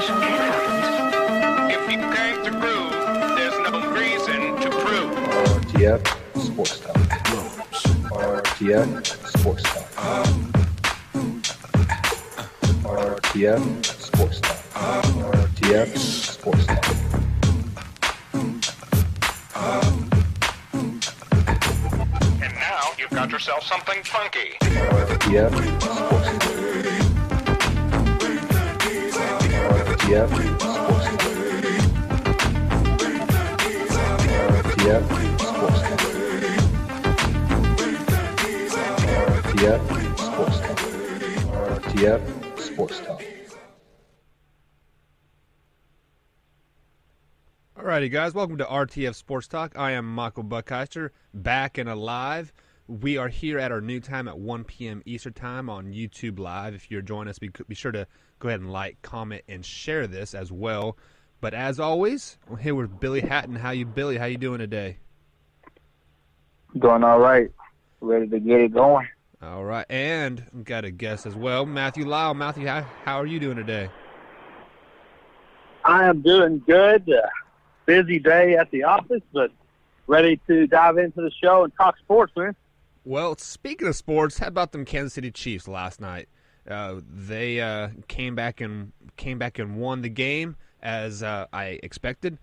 If you came to groove, there's no reason to prove. RTF Sports Talk. RTF Sports Talk. RTF Sports Talk. RTF Sports Talk. And now you've got yourself something funky. RTF Sports Talk. RTF Sports Talk. RTF Sports Talk. RTF Sports Talk. RTF Sports Talk. Alrighty, guys, welcome to RTF Sports Talk. I am Michael Buckheister, back and alive. We are here at our new time at 1 p.m. Eastern Time on YouTube Live. If you're joining us, be sure to go ahead and like, comment, and share this as well. But as always, I'm here with Billy Hatton. Billy? How you doing today? Doing all right. Ready to get it going. All right, and we've got a guest as well, Matthew Lyle. Matthew, how are you doing today? I am doing good. Busy day at the office, but ready to dive into the show and talk sports, man. Well, speaking of sports, how about them Kansas City Chiefs last night? They came back and won the game as I expected.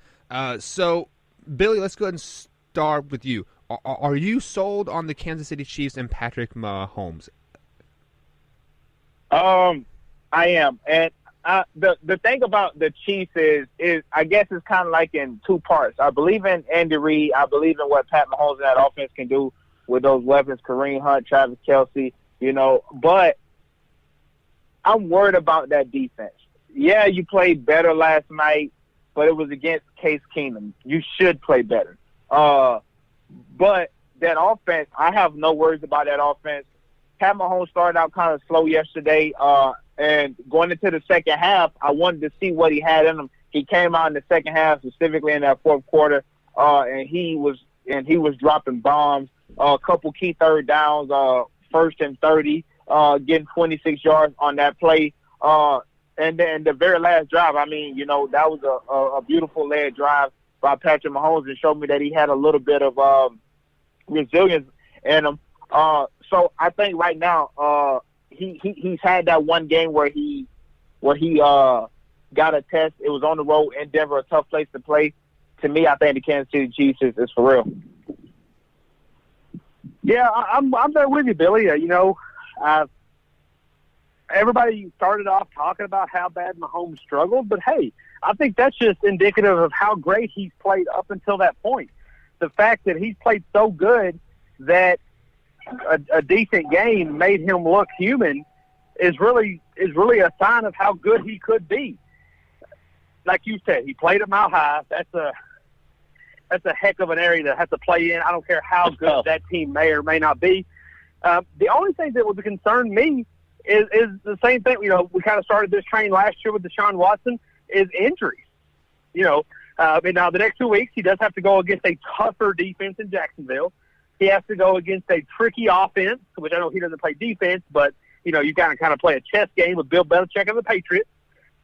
So, Billy, let's go ahead and start with you. Are you sold on the Kansas City Chiefs and Patrick Mahomes? I am, and the thing about the Chiefs is I guess it's kind of like in two parts. I believe in Andy Reid. I believe in what Pat Mahomes and that offense can do with those weapons, Kareem Hunt, Travis Kelce, but I'm worried about that defense. Yeah, you played better last night, but it was against Case Keenum. You should play better. But that offense, I have no worries about that offense. Pat Mahomes started out kind of slow yesterday, and going into the second half, I wanted to see what he had in him. He came out in the second half, specifically in that fourth quarter, and he was dropping bombs, a couple key third downs, first and 30, getting 26 yards on that play. And then the very last drive, that was a beautiful led drive by Patrick Mahomes, and showed me that he had a little bit of resilience in him. So I think right now he's had that one game where he got a test. It was on the road in Denver, a tough place to play. To me, I think the Kansas City Chiefs is for real. Yeah, I'm there with you, Billy. Everybody started off talking about how bad Mahomes struggled, but hey, I think that's just indicative of how great he's played up until that point. The fact that he's played so good that a decent game made him look human is really a sign of how good he could be. Like you said, he played at Mile High. That's a heck of an area to have to play in. I don't care how good that team may or may not be. The only thing that would concern me is the same thing. We kind of started this train last year with Deshaun Watson, is injuries. Now the next 2 weeks he does have to go against a tougher defense in Jacksonville. He has to go against a tricky offense, which I know he doesn't play defense, but you got to kind of play a chess game with Bill Belichick and the Patriots.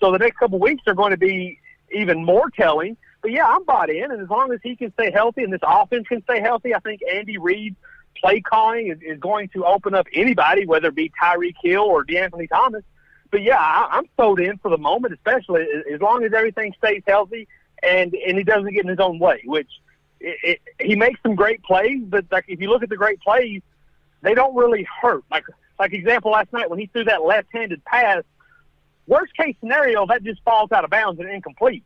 So the next couple of weeks are going to be even more telling. But yeah, I'm bought in, and as long as he can stay healthy and this offense can stay healthy, I think Andy Reid's play calling is going to open up anybody, whether it be Tyreek Hill or DeAnthony Thomas. But yeah, I'm sold in for the moment, especially as long as everything stays healthy and he doesn't get in his own way, which he makes some great plays, but like if you look at the great plays, they don't really hurt. Like example last night when he threw that left-handed pass, worst case scenario, that just falls out of bounds and incomplete.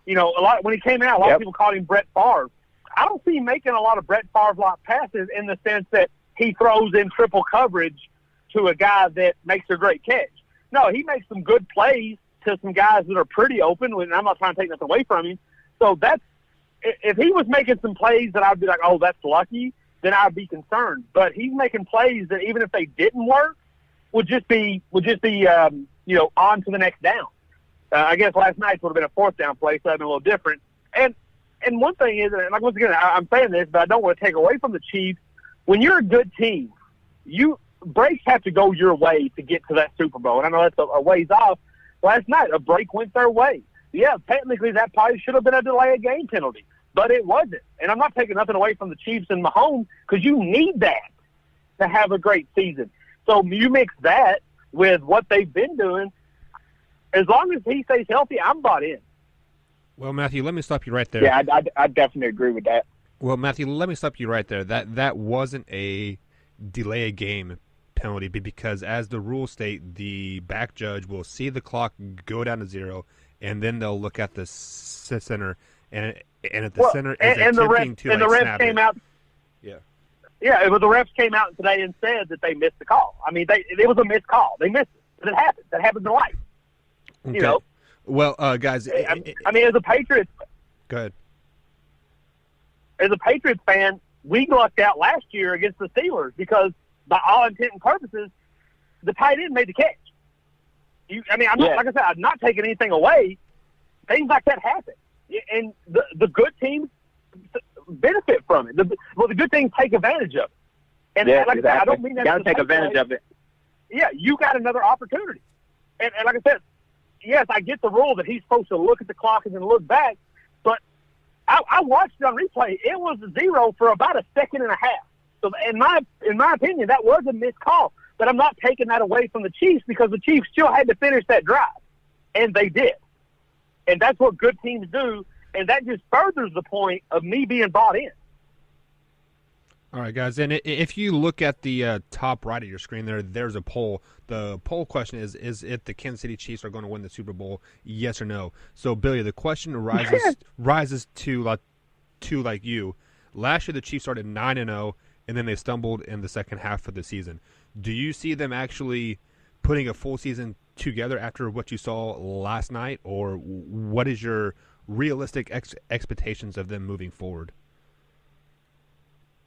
When he came out, a lot of people called him Brett Favre. I don't see him making a lot of Brett Favre-like passes in the sense that he throws in triple coverage to a guy that makes a great catch. No, he makes some good plays to some guys that are pretty open, and I'm not trying to take nothing away from him. So if he was making some plays that I'd be like, oh, that's lucky, then I'd be concerned. But he's making plays that even if they didn't work, would just be on to the next down. I guess last night would have been a fourth down play, so that'd been a little different. And one thing is, and like once again, I'm saying this, but I don't want to take away from the Chiefs. When you're a good team, breaks have to go your way to get to that Super Bowl. And I know that's a ways off, last night. A break went their way. Yeah, technically that probably should have been a delay of game penalty, but it wasn't. And I'm not taking nothing away from the Chiefs and Mahomes because you need that to have a great season. So you mix that with what they've been doing. As long as he stays healthy, I'm bought in. Well, Matthew, let me stop you right there. Yeah, I definitely agree with that. Well, Matthew, let me stop you right there. That wasn't a delay a game penalty because, as the rules state, the back judge will see the clock go down to 0, and then they'll look at the center, and at the center is attempting to the refs snap came it. out. Yeah. Yeah, but the refs came out today and said that they missed the call. I mean, it was a missed call. They missed it, but it happens. That happens in life. Okay. You know. Well, guys. I mean, as a Patriots. Go ahead. As a Patriots fan, we lucked out last year against the Steelers because, by all intent and purposes, the tight end made the catch. I'm not, like I said, I'm not taking anything away. Things like that happen, and the good teams benefit from it. The good teams take advantage of it. And like I said, I don't mean that. You got to take advantage of it. Yeah, you got another opportunity. And like I said, yes, I get the rule that he's supposed to look at the clock and then look back, but I watched it on replay. It was 0 for about a second and a half. So in my opinion, that was a missed call. But I'm not taking that away from the Chiefs because the Chiefs still had to finish that drive, and they did. And that's what good teams do, and that just furthers the point of me being bought in. All right, guys, and if you look at the top right of your screen there's a poll. The poll question is if the Kansas City Chiefs are going to win the Super Bowl, yes or no. So, Billy, the question rises to like you. Last year, the Chiefs started 9-0, and then they stumbled in the second half of the season. Do you see them actually putting a full season together after what you saw last night, or what is your realistic expectations of them moving forward?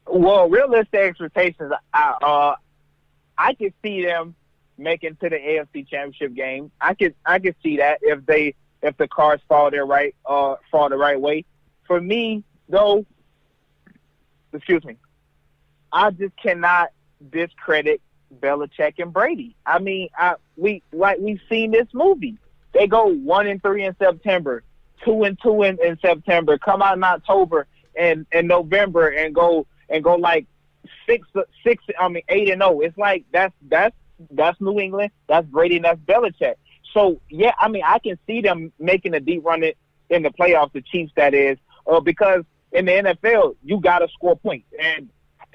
Well, realistic expectations, I could see them making to the AFC Championship game. I could see that if the cards fall the right way. For me, though, I just cannot discredit Belichick and Brady. I mean, we've seen this movie. They go 1-3 in September, 2-2 in September, come out in October and November and go like 8-0. It's like that's New England, that's Brady, and that's Belichick. So yeah, I mean, I can see them making a deep run in the playoffs, the Chiefs that is, because in the NFL you got to score points, and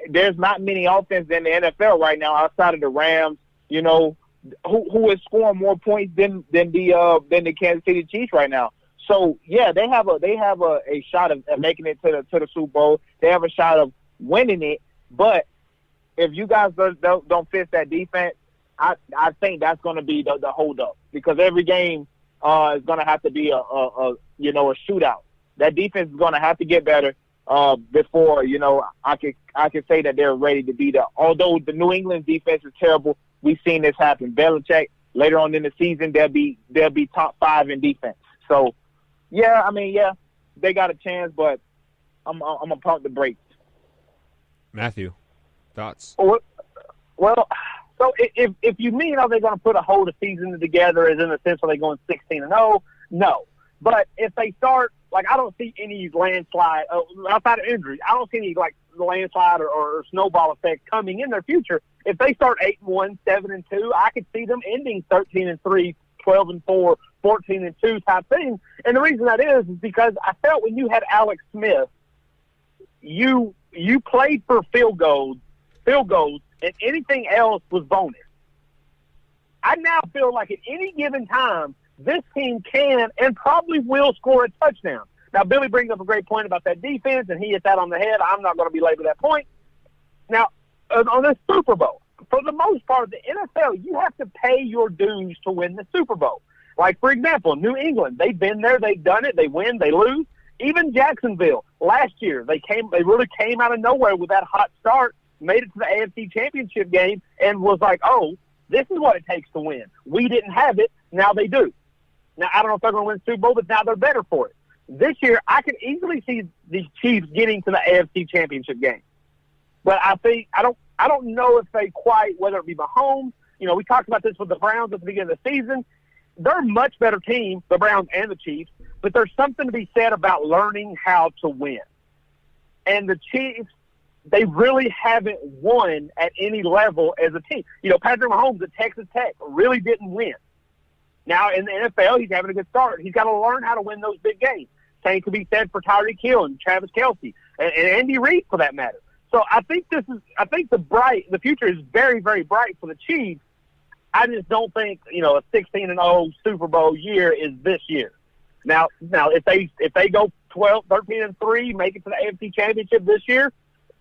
there's not many offenses in the NFL right now outside of the Rams, you know, who is scoring more points than the Kansas City Chiefs right now. So yeah, they have a shot of making it to the Super Bowl. They have a shot of winning it, but if you guys don't fix that defense, I think that's going to be the holdup, because every game is going to have to be a shootout. That defense is going to have to get better before I could say that they're ready to be there. Although the New England defense is terrible, we've seen this happen. Belichick later on in the season they'll be top 5 in defense. So yeah, they got a chance, but I'm gonna pump the brakes. Matthew, thoughts? Well, so if you mean are they going to put a whole season together, as in the sense are they going 16-0? No. But if they start, like, I don't see any landslide outside of injuries. I don't see any landslide or snowball effect coming in their future. If they start 8-1, 7-2, I could see them ending 13-3, 12-4, 14-2 type thing. And the reason that is because I felt when you had Alex Smith, you played for field goals, and anything else was bonus. I now feel like at any given time, this team can and probably will score a touchdown. Now, Billy brings up a great point about that defense, and he hit that on the head. I'm not going to belabor that point. Now, on this Super Bowl, for the most part, the NFL, you have to pay your dues to win the Super Bowl. Like, for example, New England, they've been there, they've done it, they win, they lose. Even Jacksonville, last year, they really came out of nowhere with that hot start, made it to the AFC Championship game, and was like, oh, this is what it takes to win. We didn't have it, now they do. Now, I don't know if they're going to win the Super Bowl, but now they're better for it. This year, I can easily see the Chiefs getting to the AFC Championship game. But I think I don't know if they quite, whether it be Mahomes, we talked about this with the Browns at the beginning of the season. they're a much better team, the Browns and the Chiefs, but there's something to be said about learning how to win. And the Chiefs, they really haven't won at any level as a team. You know, Patrick Mahomes at Texas Tech really didn't win. Now, in the NFL, he's having a good start. He's got to learn how to win those big games. Same could be said for Tyreek Hill and Travis Kelce and Andy Reid, for that matter. So I think the future is very, very bright for the Chiefs. I just don't think, you know, a 16-0 Super Bowl year is this year. Now, if they go 13-3, make it to the AFC Championship this year,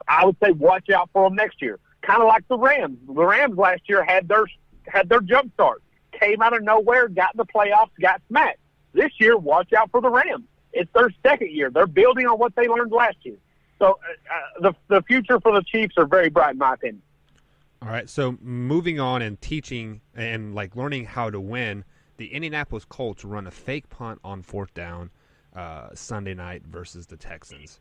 I would say watch out for them next year. Kind of like the Rams. The Rams last year had their jump start, came out of nowhere, got in the playoffs, got smacked. This year, watch out for the Rams. It's their second year. They're building on what they learned last year. So the future for the Chiefs are very bright, in my opinion. All right, so moving on and teaching and like learning how to win, the Indianapolis Colts run a fake punt on 4th down Sunday night versus the Texans.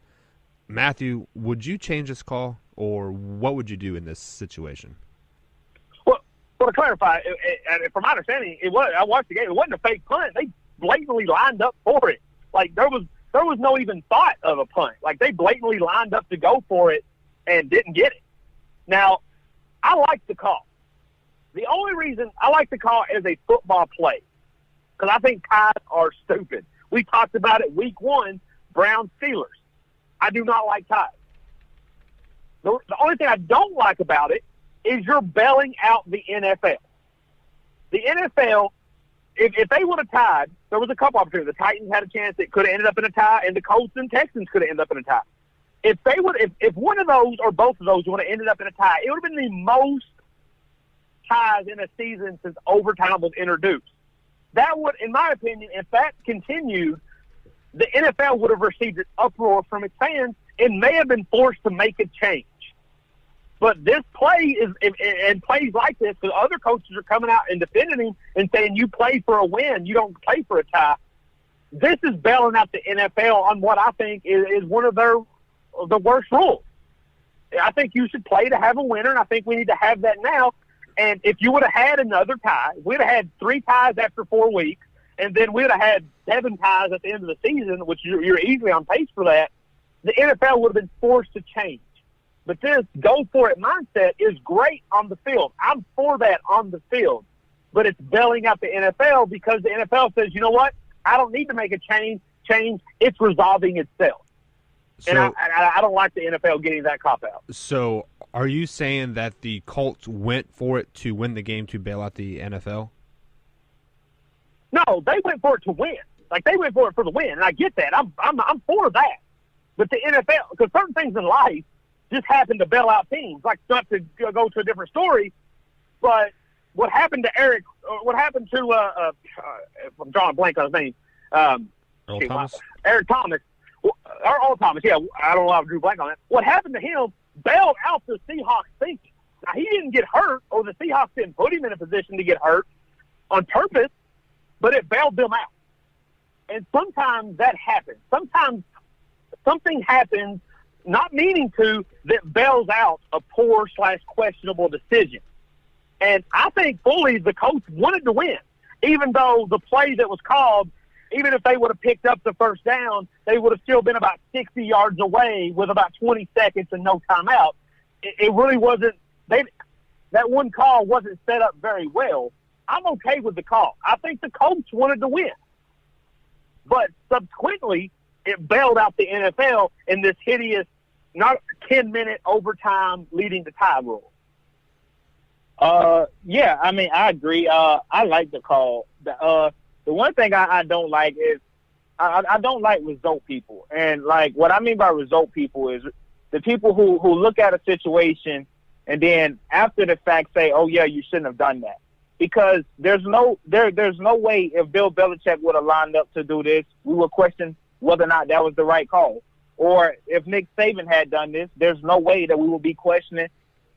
Matthew, would you change this call, or what would you do in this situation? Well, to clarify, from my understanding, I watched the game. It wasn't a fake punt. They blatantly lined up for it. Like there was no even thought of a punt. Like they blatantly lined up to go for it and didn't get it. Now, I like the call. The only reason I like the call is a football play, because I think ties are stupid. We talked about it week 1, Browns Steelers. I do not like ties. The only thing I don't like about it is you're bailing out the NFL. The NFL, if they would have tied, there was a couple opportunities. The Titans had a chance; it could have ended up in a tie, and the Colts and Texans could have ended up in a tie. If one of those or both of those would have ended up in a tie, it would have been the most ties in a season since overtime was introduced. That would, in my opinion, if that continued, the NFL would have received an uproar from its fans and may have been forced to make a change. But this play and plays like this, because other coaches are coming out and defending him and saying, you play for a win, you don't play for a tie. This is bailing out the NFL on what I think is one of the worst rules. I think you should play to have a winner, and I think we need to have that now. And if you would have had another tie, we'd have had 3 ties after 4 weeks, and then we'd have had 7 ties at the end of the season, which you're easily on pace for that. The NFL would have been forced to change. But this go-for-it mindset is great on the field. I'm for that on the field. But it's bailing out the NFL because the NFL says, you know what? I don't need to make a change. It's resolving itself. So, and I don't like the NFL getting that cop-out. So are you saying that the Colts went for it to win the game to bail out the NFL? No, they went for it to win. Like, they went for it for the win, and I get that. I'm for that. But the NFL, because certain things in life just happen to bail out teams. Like, not to go to a different story, but what happened to Eric? What happened to? I'm drawing a blank on his name. Eric Thomas. Or Earl Thomas. Yeah, I don't know how I drew blank on that. What happened to him bailed out the Seahawks thinking. Now, he didn't get hurt, or the Seahawks didn't put him in a position to get hurt on purpose, but it bailed them out. And sometimes that happens. Sometimes something happens, not meaning to, that bails out a poor/questionable decision. And I think fully the coach wanted to win, even though the play that was called, even if they would have picked up the first down, they would have still been about 60 yards away with about 20 seconds and no timeout. It really wasn't – that one call wasn't set up very well. I'm okay with the call. I think the coach wanted to win. But subsequently, it bailed out the NFL in this hideous, not 10-minute overtime leading to tie rule. Yeah, I mean, I agree. I like the call. The one thing I don't like is I don't like result people. And, like, what I mean by result people is the people who look at a situation and then after the fact say, oh, yeah, you shouldn't have done that. Because there's no way if Bill Belichick would have lined up to do this, we would question whether or not that was the right call. Or if Nick Saban had done this, there's no way that we would be questioning,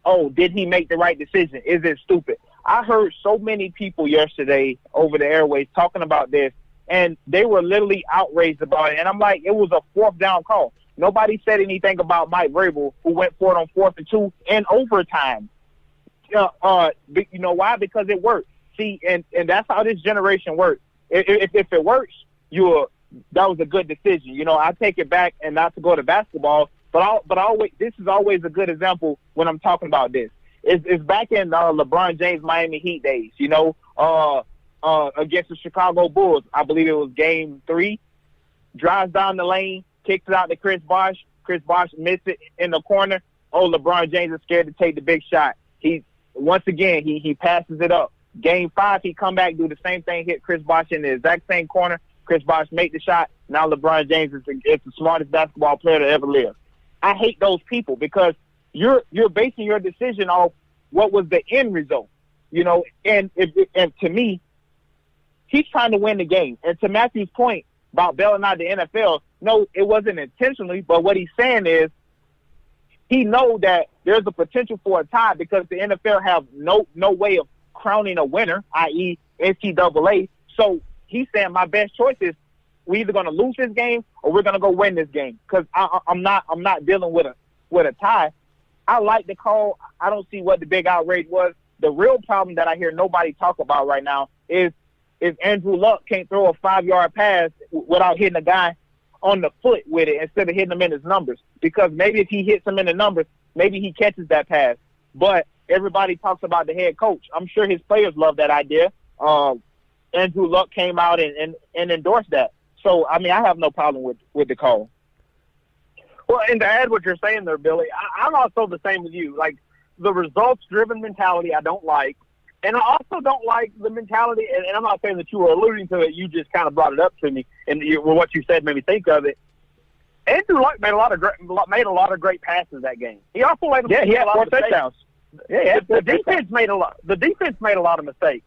oh, did he make the right decision? Is it stupid? I heard so many people yesterday over the airways talking about this, and they were literally outraged about it. And I'm like, it was a 4th down call. Nobody said anything about Mike Vrabel, who went for it on 4th and 2 in overtime. You know why? Because it worked. See, and that's how this generation works. If it works, that was a good decision. You know, I take it back, and not to go to basketball, but always this is always a good example when I'm talking about this. It's back in LeBron James Miami Heat days. You know, against the Chicago Bulls, I believe it was Game 3. Drives down the lane, kicks it out to Chris Bosh. Chris Bosh missed it in the corner. Oh, LeBron James is scared to take the big shot. He passes it up. Game 5, he come back, do the same thing, hit Chris Bosh in the exact same corner. Chris Bosh make the shot. Now LeBron James is the smartest basketball player to ever live. I hate those people because you're basing your decision off what was the end result, you know. And to me, he's trying to win the game. And to Matthew's point about bailing out the NFL, no, it wasn't intentionally. But what he's saying is he know that there's a potential for a tie because the NFL have no way of crowning a winner, i.e. NCAA. So he's saying my best choice is we're either going to lose this game or we're going to go win this game because I'm not dealing with a tie. I like the call. I don't see what the big outrage was. The real problem that I hear nobody talk about right now is Andrew Luck can't throw a 5-yard pass without hitting a guy on the foot with it instead of hitting him in his numbers. Because maybe if he hits him in the numbers, maybe he catches that pass. But everybody talks about the head coach. I'm sure his players love that idea. Andrew Luck came out and endorsed that. So, I mean, I have no problem with the call. Well, and to add what you're saying there, Billy, I'm also the same with you. Like, the results-driven mentality I don't like. And I also don't like the mentality, and I'm not saying that you were alluding to it, you just kind of brought it up to me, and what you said made me think of it. Andrew Luck made a lot of great passes that game. He also he had 4 touchdowns. Yeah, the defense made a lot of mistakes.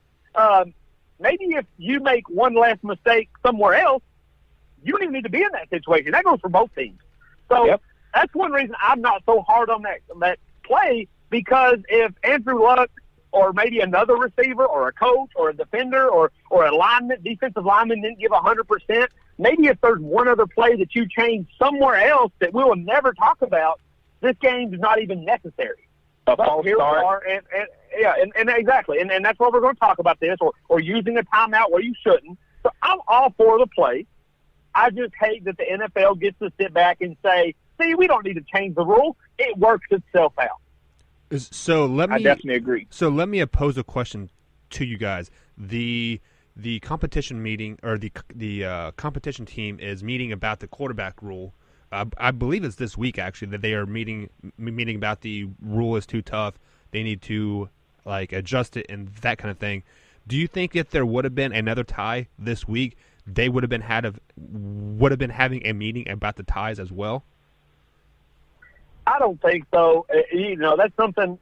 Maybe if you make one less mistake somewhere else, you don't even need to be in that situation. That goes for both teams. So That's one reason I'm not so hard on that play, because if Andrew Luck or maybe another receiver or a coach or a defender or a defensive lineman didn't give 100%, maybe if there's one other play that you change somewhere else that we will never talk about, this game is not even necessary. But here we are, and exactly, and that's why we're going to talk about this, or using a timeout where you shouldn't. So I'm all for the play. I just hate that the NFL gets to sit back and say, see, we don't need to change the rule. It works itself out. I definitely agree. So let me pose a question to you guys. The competition meeting, or the competition team is meeting about the quarterback rule. I believe it's this week, actually, that they are meeting about the rule is too tough. They need to adjust it and that kind of thing. Do you think if there would have been another tie this week, they would have been having a meeting about the ties as well? I don't think so. That's something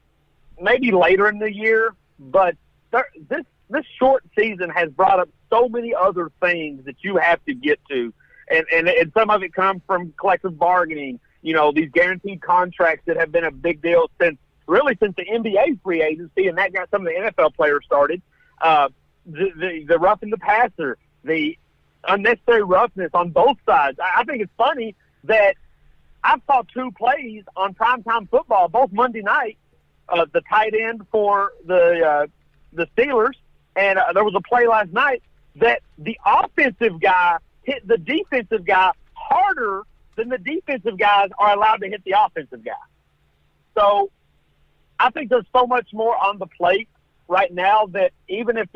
maybe later in the year, but this short season has brought up so many other things that you have to get to. And some of it comes from collective bargaining, these guaranteed contracts that have been a big deal since the NBA free agency, and that got some of the NFL players started. The roughing the passer, the unnecessary roughness on both sides. I think it's funny that I saw 2 plays on primetime football, both Monday night, the tight end for the Steelers, and there was a play last night that the offensive guy hit the defensive guy harder than the defensive guys are allowed to hit the offensive guy. So I think there's so much more on the plate right now that even if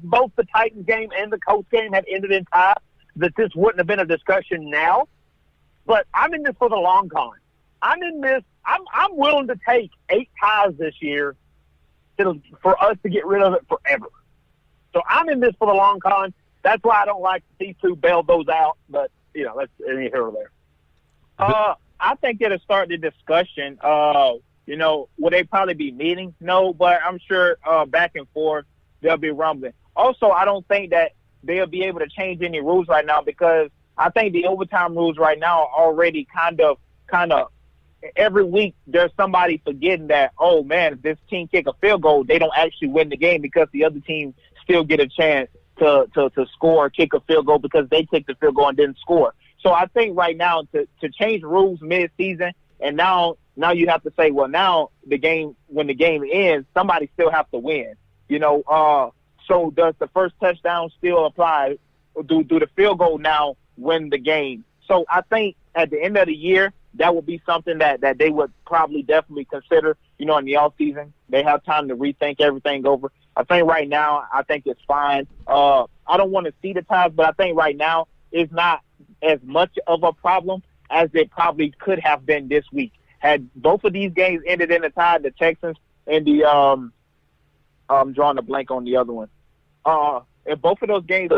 both the Titans game and the Colts game had ended in tie, that this wouldn't have been a discussion now. But I'm in this for the long con. I'm willing to take 8 ties this year for us to get rid of it forever. So I'm in this for the long con. That's why I don't like to see 2 bail those out. But that's any here or there. I think it'll start the discussion. Will they probably be meeting? No, but I'm sure back and forth they'll be rumbling. Also, I don't think that they'll be able to change any rules right now, because I think the overtime rules right now are already kind of every week there's somebody forgetting that, oh man, if this team kick a field goal, they don't actually win the game because the other team still get a chance to score or kick a field goal because they kicked the field goal and didn't score. So I think right now to change rules mid-season, and now you have to say, well, now when the game ends, somebody still has to win. So does the first touchdown still apply? Or do the field goal now win the game? So I think at the end of the year, that would be something that they would probably definitely consider, in the offseason. They have time to rethink everything over. I think right now, I think it's fine. I don't want to see the ties, but I think right now it's not as much of a problem as it probably could have been this week. Had both of these games ended in a tie, the Texans and the I'm drawing a blank on the other one. If both of those games if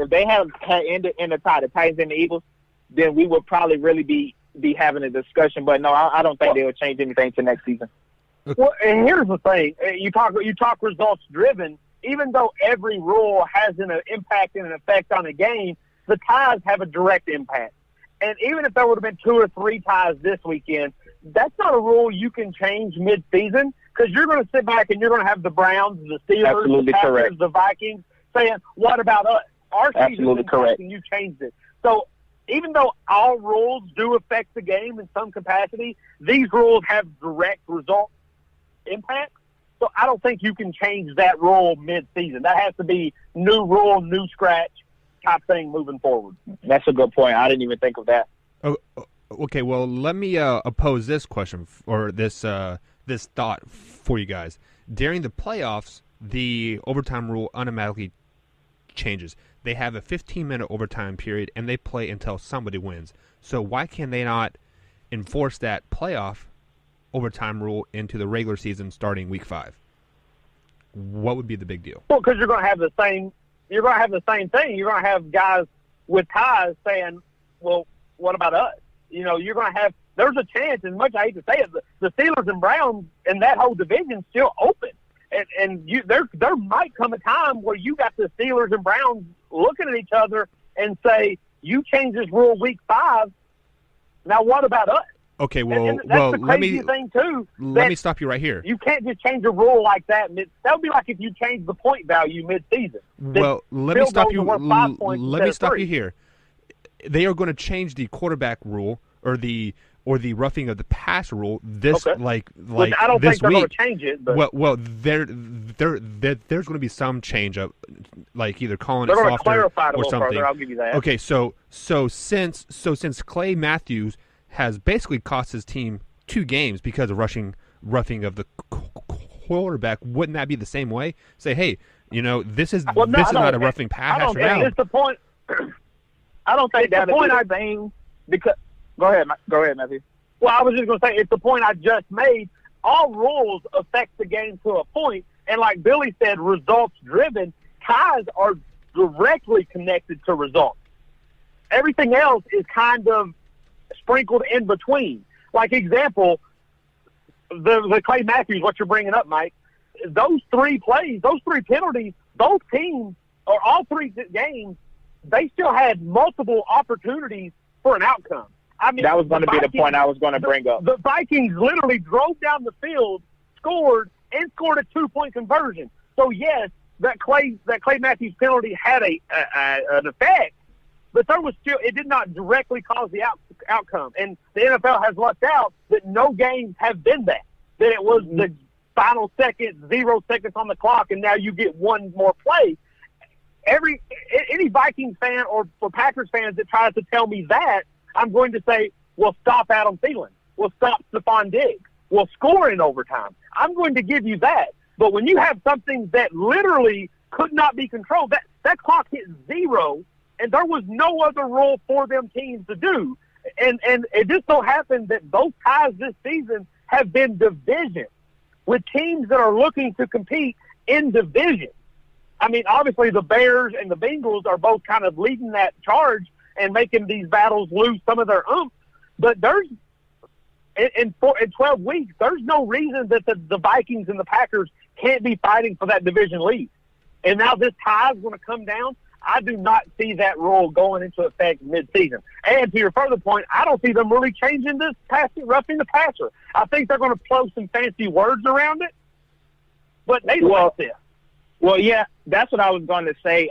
they had ended in a tie, the Titans and the Eagles, then we would probably really be having a discussion. But no, I don't think they would change anything to next season. Well, and here's the thing: you talk results driven. Even though every rule has an impact and an effect on a game, the ties have a direct impact. And even if there would have been 2 or 3 ties this weekend, that's not a rule you can change mid-season, because you're going to sit back and you're going to have the Browns, the Steelers, Absolutely the Packers, correct. the Vikings saying, "What about us? Our Absolutely season's correct. and you changed it." So even though all rules do affect the game in some capacity, these rules have direct result impact. So I don't think you can change that rule mid-season. That has to be new rule, new scratch type thing moving forward. That's a good point. I didn't even think of that. Oh, okay, well, let me oppose this question or this thought for you guys. During the playoffs, the overtime rule automatically changes. They have a 15-minute overtime period, and they play until somebody wins. So why can they not enforce that playoff overtime rule into the regular season starting week 5? What would be the big deal? Well, because you're going to have the same. You're going to have the same thing. You're going to have guys with ties saying, "Well, what about us?" You're going to have. There's a chance, as much I hate to say it, the Steelers and Browns and that whole division still open, and there might come a time where you got the Steelers and Browns looking at each other and say, "You change this rule week 5. Now what about us?" Okay, well, and that's the crazy thing too. Let me stop you right here. You can't just change a rule like that. That would be like if you change the point value mid-season. Well, let me stop you. Let Let me stop you here. They are going to change the quarterback rule or the roughing of the pass rule this Okay. like Which I don't this think they're week. going to change it. But Well, there's going to be some change up, like either calling they're it going to softer clarify it a or little something. further. I'll give you that. Okay, so since Clay Matthews has basically cost his team 2 games because of roughing of the quarterback, wouldn't that be the same way? Say, hey, this is not a roughing pass I don't think round. it's the point. I don't think that's the point I'm saying because go ahead, Matthew. Well, I was just going to say, it's the point I just made. All rules affect the game to a point, and like Billy said, results-driven, ties are directly connected to results. Everything else is kind of sprinkled in between. Like, example, the Clay Matthews, what you're bringing up, Mike, those 3 plays, those 3 penalties, both teams, or all 3 games, they still had multiple opportunities for an outcome. I mean, that was going to be the point I was going to bring up. The Vikings literally drove down the field, scored a 2-point conversion. So yes, that Clay Matthews penalty had an effect, but it did not directly cause the outcome. And the NFL has lucked out that no games have been that. That it was the final second, 0 seconds on the clock, and now you get one more play. Any Vikings fan or Packers fans that tries to tell me that, I'm going to say, well, stop Adam Thielen. Well, stop Stephon Diggs. Well, score in overtime. I'm going to give you that. But when you have something that literally could not be controlled, that clock hit 0, and there was no other rule for them teams to do. And it just so happened that both ties this season have been division, with teams that are looking to compete in division. I mean, obviously the Bears and the Bengals are both kind of leading that charge and making these battles lose some of their oomph. But there's in 12 weeks, there's no reason that the Vikings and the Packers can't be fighting for that division lead. And now this tie is going to come down. I do not see that rule going into effect mid-season. And to your further point, I don't see them really changing this roughing the passer. I think they're going to throw some fancy words around it, but they like this. Well, yeah, that's what I was going to say.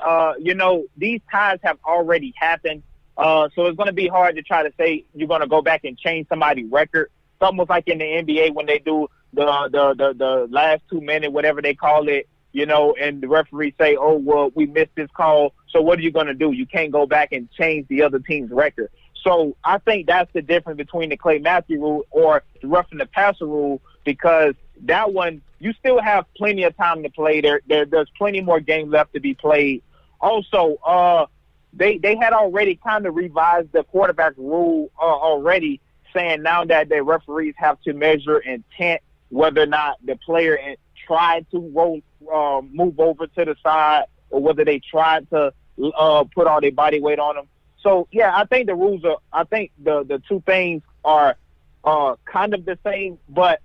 These ties have already happened, so it's going to be hard to try to say you're going to go back and change somebody's record. It's almost like in the NBA when they do the last 2 minutes, whatever they call it, and the referee say, oh, well, we missed this call. So what are you going to do? You can't go back and change the other team's record. So I think that's the difference between the Clay Matthews rule or the roughing the passer rule, because that one, you still have plenty of time to play. There's plenty more games left to be played. Also, they had already kind of revised the quarterback rule already, saying now that the referees have to measure intent, whether or not the player tried to move over to the side or whether they tried to put all their body weight on them. So, yeah, I think the rules are – I think the two things are kind of the same, but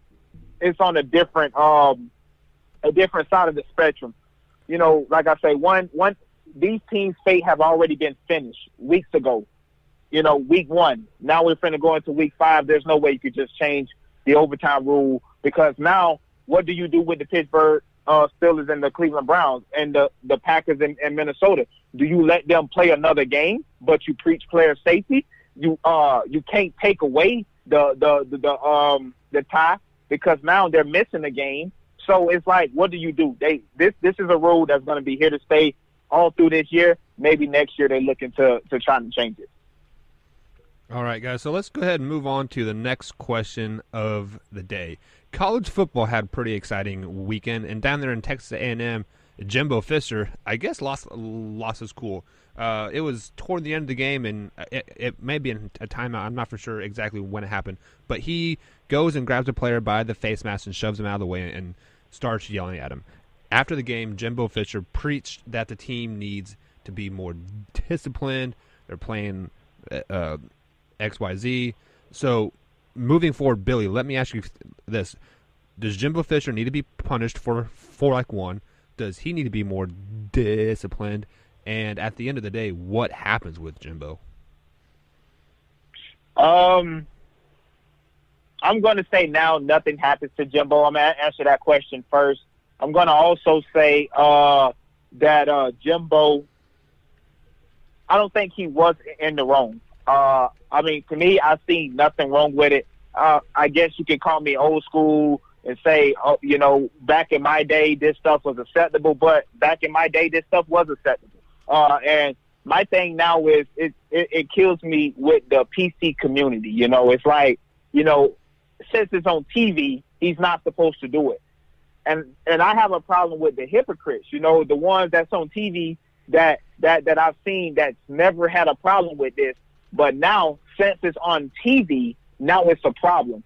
it's on a different side of the spectrum. Like I say, these teams' fate have already been finished weeks ago. Week 1. Now we're finna go into week 5. There's no way you could just change the overtime rule, because now what do you do with the Pittsburgh Steelers and the Cleveland Browns and the Packers and Minnesota? Do you let them play another game, but you preach player safety? You can't take away the tie, because now they're missing a game. So it's like, what do you do? This is a rule that's going to be here to stay all through this year. Maybe next year they're looking to try and change it. All right, guys, so let's go ahead and move on to the next question of the day. College football had a pretty exciting weekend, and down there in Texas A&M, Jimbo Fisher, I guess, lost his cool. It was toward the end of the game, and it may be in a timeout. I'm not for sure exactly when it happened, but he goes and grabs a player by the face mask and shoves him out of the way and starts yelling at him. After the game, Jimbo Fisher preached that the team needs to be more disciplined. They're playing XYZ. So moving forward, Billy, let me ask you this. Does Jimbo Fisher need to be punished for like one? Does he need to be more disciplined? And at the end of the day, what happens with Jimbo? I'm going to say now nothing happens to Jimbo. I'm going to answer that question first. I'm going to also say that Jimbo, I don't think he was in the wrong. To me, I see nothing wrong with it. I guess you could call me old school and say, back in my day, this stuff was acceptable, but back in my day, this stuff was acceptable. And my thing now is it kills me with the PC community. It's like, since it's on TV, he's not supposed to do it. And I have a problem with the hypocrites, the ones that's on TV that I've seen that's never had a problem with this. But now, since it's on TV, now it's a problem.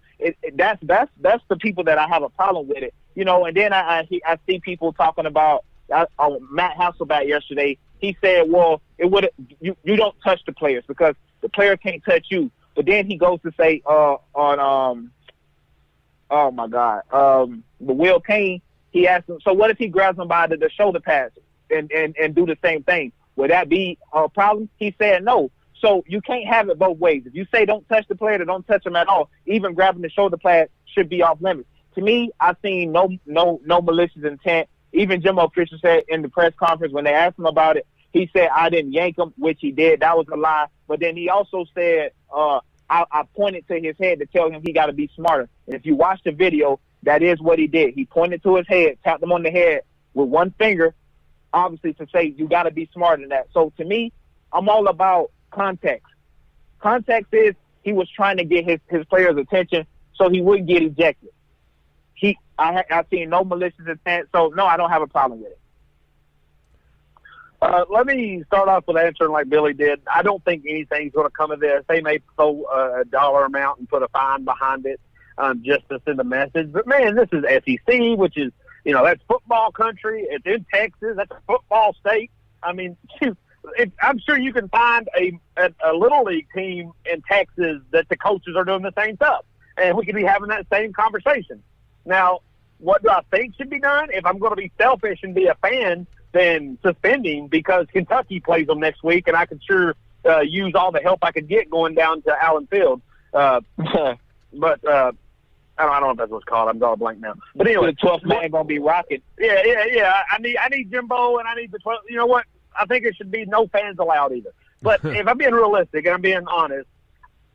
That's the people that I have a problem with it. And then I see people talking about Matt Hasselbeck yesterday. He said, well, you don't touch the players because the player can't touch you. But then he goes to say the Will Kane, he asked him, so what if he grabs him by the shoulder pads and do the same thing? Would that be a problem? He said no. So you can't have it both ways. If you say don't touch the player, then don't touch him at all. Even grabbing the shoulder pad should be off limits. To me, I've seen no malicious intent. Even Jimbo Fisher said in the press conference when they asked him about it, he said, I didn't yank him, which he did. That was a lie. But then he also said, I pointed to his head to tell him he got to be smarter. And if you watch the video, that is what he did. He pointed to his head, tapped him on the head with one finger, obviously to say you got to be smarter than that. So to me, I'm all about context. Context is he was trying to get his players' attention so he wouldn't get ejected. I've seen no malicious intent, so no, I don't have a problem with it. Let me start off with answering like Billy did. I don't think anything's going to come of this. They may throw a dollar amount and put a fine behind it just to send a message. But, man, this is SEC, which is, that's football country. It's in Texas. That's a football state. I mean, I'm sure you can find a Little League team in Texas that the coaches are doing the same stuff. And we could be having that same conversation. Now, what do I think should be done? If I'm going to be selfish and be a fan, then suspending because Kentucky plays them next week, and I could sure use all the help I could get going down to Allen Field. But I don't know if that's what's called. I'm drawing a blank now. But anyway, the 12th man going to be rocking. Yeah. I need Jimbo, and I need the 12th. You know what? I think it should be no fans allowed either. But if I'm being realistic and I'm being honest,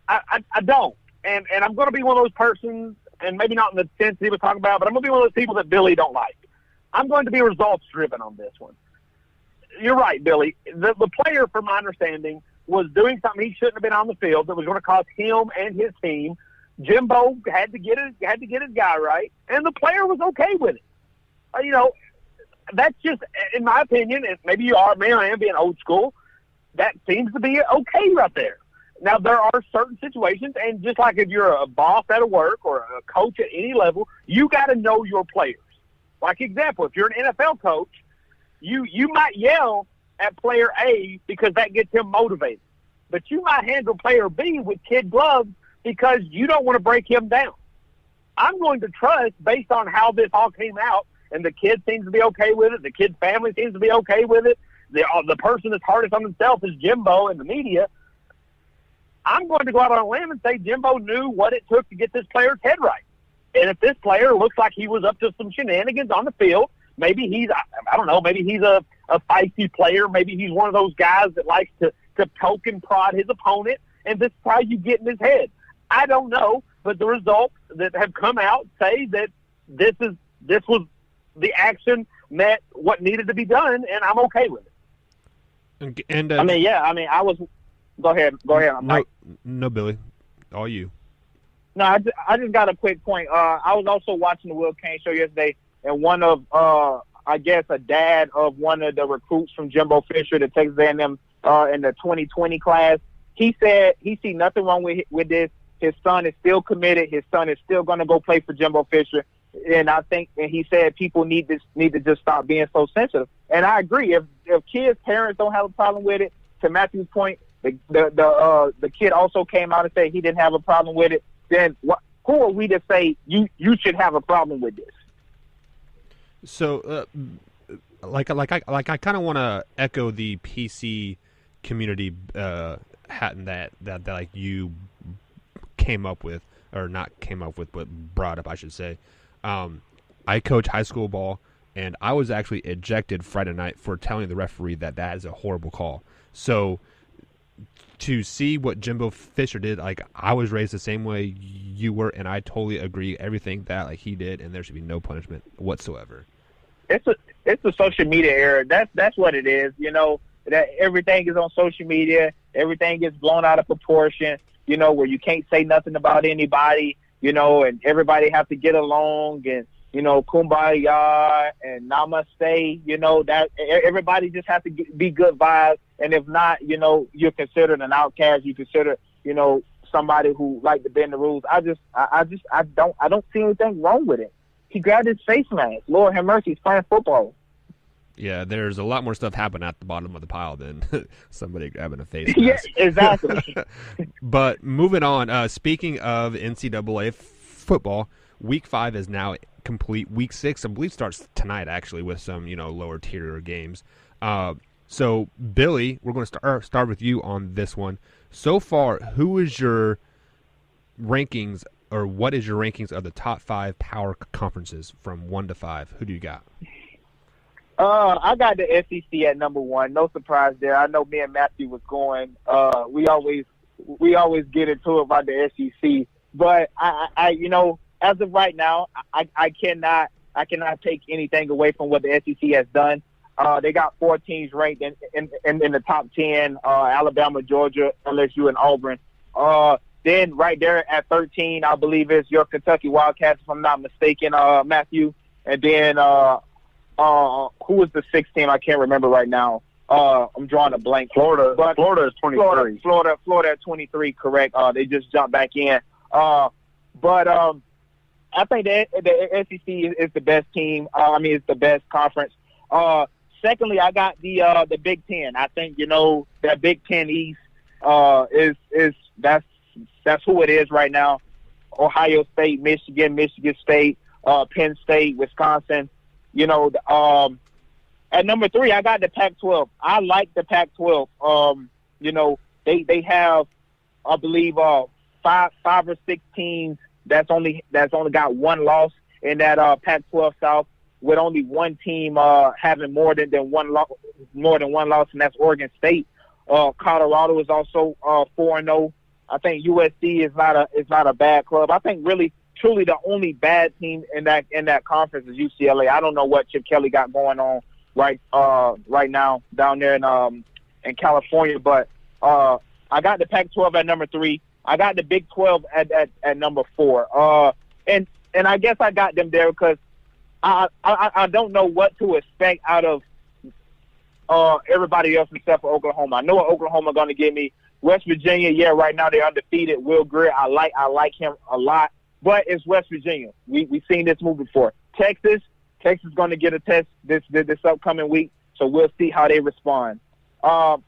I don't. And I'm going to be one of those persons, and maybe not in the sense he was talking about, but I'm going to be one of those people that Billy don't like. I'm going to be results driven on this one. You're right, Billy. The player, from my understanding, was doing something he shouldn't have been on the field that was going to cost him and his team. Jimbo had to get his guy right, and the player was okay with it. That's just, in my opinion, and maybe you are, maybe I am being old school, that seems to be okay right there. Now, there are certain situations, and just like if you're a boss at a work or a coach at any level, you got to know your players. Like, example, if you're an NFL coach, you might yell at player A because that gets him motivated. But you might handle player B with kid gloves because you don't want to break him down. I'm going to trust, based on how this all came out, and the kid seems to be okay with it, the kid's family seems to be okay with it, the person that's hardest on himself is Jimbo and the media. I'm going to go out on a limb and say Jimbo knew what it took to get this player's head right. And if this player looks like he was up to some shenanigans on the field, maybe he's, I don't know, maybe he's a feisty player. Maybe he's one of those guys that likes to poke and prod his opponent, and this is how you get in his head. I don't know, but the results that have come out say that this was the action met what needed to be done, and I'm okay with it. And I was. Go ahead, Mike. No, Billy, all you. No, I just got a quick point. I was also watching the Will Kane show yesterday, and one of, I guess, a dad of one of the recruits from Jimbo Fisher, the Texas A&M in the 2020 class, he said he see nothing wrong with this. His son is still committed. His son is still going to go play for Jimbo Fisher. And I think, and he said people need to just stop being so sensitive. And I agree. If kids' parents don't have a problem with it, to Matthew's point, the kid also came out and said he didn't have a problem with it. Then who are we to say you should have a problem with this? So, I kind of want to echo the PC community hat that like you came up with, or not came up with, but brought up, I should say. I coach high school ball, and I was actually ejected Friday night for telling the referee that is a horrible call. So to see what Jimbo Fisher did, like, I was raised the same way you were, and I totally agree everything that like he did, and there should be no punishment whatsoever. It's a social media era. That's what it is. That everything is on social media. Everything gets blown out of proportion. Where you can't say nothing about anybody. And everybody have to get along and, kumbaya and namaste, that everybody just has to be good vibes. And if not, you're considered an outcast. You consider, somebody who like to bend the rules. I don't see anything wrong with it. He grabbed his face mask. Lord have mercy, he's playing football. Yeah, there's a lot more stuff happening at the bottom of the pile than somebody grabbing a face mask. Yeah, exactly. But moving on, speaking of NCAA football, Week 5 is now complete. Week 6, I believe, starts tonight, actually, with some, lower tier games. So, Billy, we're going to start with you on this one. So far, who is your rankings, or what is your rankings of the top 5 power conferences from 1 to 5? Who do you got? I got the SEC at number 1. No surprise there. I know me and Matthew was going. We always get into it about the SEC, but I as of right now, I cannot take anything away from what the SEC has done. They got 4 teams ranked in the top 10: Alabama, Georgia, LSU, and Auburn. Then right there at 13, I believe is your Kentucky Wildcats, if I'm not mistaken, Matthew. And then who was the 6th team? I can't remember right now. I'm drawing a blank. Florida is 23. Florida at 23, correct. They just jumped back in. But I think the SEC is the best team. It's the best conference. Secondly, I got the Big Ten. I think that Big Ten East is that's who it is right now. Ohio State, Michigan State, Penn State, Wisconsin. At number 3, I got the Pac-12. I like the Pac-12. They have, I believe, 5 or 6 teams that's only got 1 loss in that Pac-12 South, with only 1 team having more than one loss, and that's Oregon State. Colorado is also 4-0. I think USC is not a bad club. I think really truly the only bad team in that conference is UCLA. I don't know what Chip Kelly got going on right now down there in California, but I got the Pac-12 at number 3. I got the Big 12 at number 4. And I guess I got them there because I don't know what to expect out of everybody else except for Oklahoma. I know what Oklahoma are going to give me. West Virginia, yeah, right now they're undefeated. Will Greer, I like him a lot, but it's West Virginia. We've seen this move before. Texas is going to get a test this upcoming week, so we'll see how they respond. And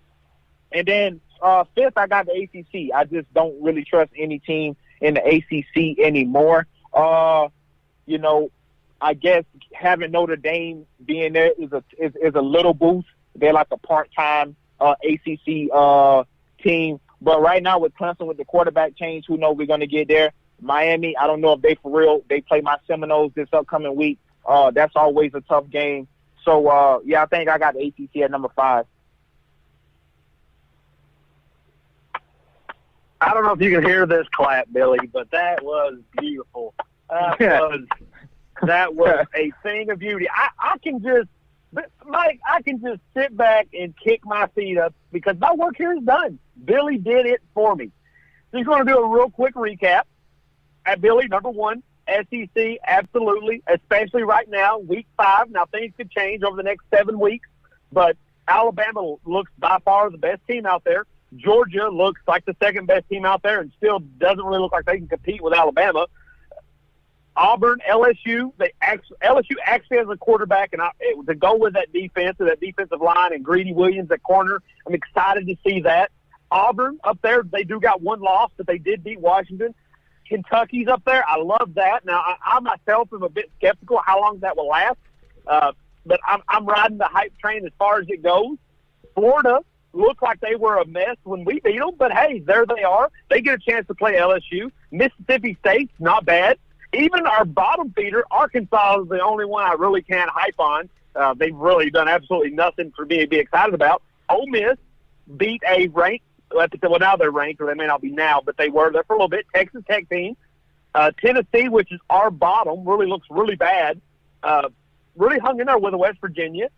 then 5th, I got the ACC. I just don't really trust any team in the ACC anymore. You know, I guess having Notre Dame being there is a little boost. They're like a part-time ACC team. But right now with Clemson, with the quarterback change, who knows we're going to get there. Miami, I don't know if they for real. They play my Seminoles this upcoming week. That's always a tough game. So, yeah, I think I got the ACC at number 5. I don't know if you can hear this clap, Billy, but that was beautiful. That was a thing of beauty. I can just sit back and kick my feet up because my work here is done. Billy did it for me. Just going to do a real quick recap. At Billy, number 1, SEC, absolutely, especially right now, week 5. Now, things could change over the next 7 weeks, but Alabama looks by far the best team out there. Georgia looks like the second best team out there and still doesn't really look like they can compete with Alabama. Auburn, LSU, LSU actually has a quarterback, and to go with that defense and that defensive line and Greedy Williams at corner, I'm excited to see that. Auburn up there, they do got one loss, but they did beat Washington. Kentucky's up there. I love that. Now, I myself am a bit skeptical how long that will last, but I'm riding the hype train as far as it goes. Florida looked like they were a mess when we beat them, but, hey, there they are. They get a chance to play LSU. Mississippi State's not bad. Even our bottom feeder, Arkansas, is the only one I really can't hype on. They've really done absolutely nothing for me to be excited about. Ole Miss beat a ranked, well, now they're ranked, or they may not be now, but they were there for a little bit. Texas Tech team. Tennessee, which is our bottom, really looks really bad. Really hung in there with West Virginia.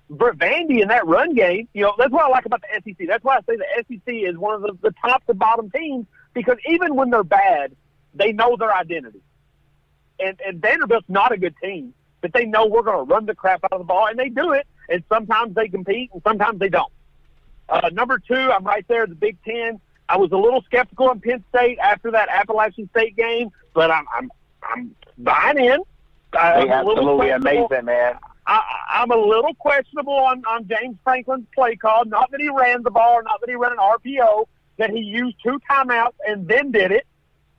Vandy in that run game, you know, that's what I like about the SEC. That's why I say the SEC is one of the top to bottom teams, because even when they're bad, they know their identity. And Vanderbilt's not a good team, but they know we're going to run the crap out of the ball, and they do it. And sometimes they compete, and sometimes they don't. Number 2, I'm right there, the Big Ten. I was a little skeptical on Penn State after that Appalachian State game, but I'm buying in. They're absolutely amazing, man. I'm a little questionable on James Franklin's play call. Not that he ran the ball, not that he ran an RPO, that he used 2 timeouts and then did it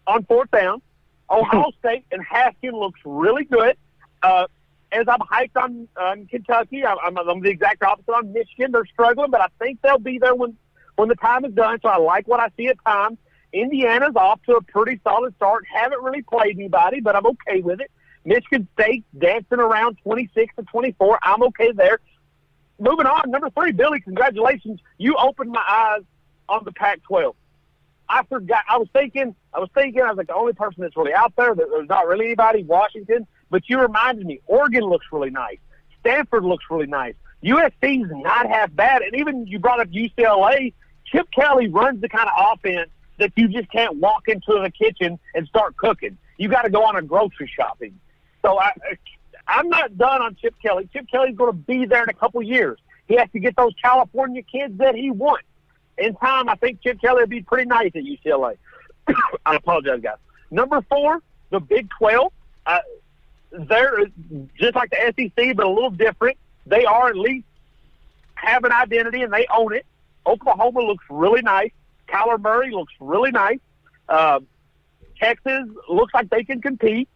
on 4th down. Ohio State and Haskins looks really good. As I'm hyped on Kentucky, I'm the exact opposite on Michigan. They're struggling, but I think they'll be there when the time is done, so I like what I see at times. Indiana's off to a pretty solid start. Haven't really played anybody, but I'm okay with it. Michigan State dancing around 26-24. I'm okay there. Moving on, number 3, Billy, congratulations. You opened my eyes on the Pac-12. I forgot. I was thinking, I was like the only person that's really out there. There's not really anybody. Washington. But you reminded me, Oregon looks really nice. Stanford looks really nice. USC's not half bad. And even you brought up UCLA. Chip Kelly runs the kind of offense that you just can't walk into the kitchen and start cooking. You got to go on a grocery shopping. So I'm not done on Chip Kelly. Chip Kelly's going to be there in a couple years. He has to get those California kids that he wants. In time, I think Chip Kelly will be pretty nice at UCLA. I apologize, guys. Number 4, the Big 12. They're just like the SEC, but a little different. They are at least have an identity, and they own it. Oklahoma looks really nice. Kyler Murray looks really nice. Texas looks like they can compete.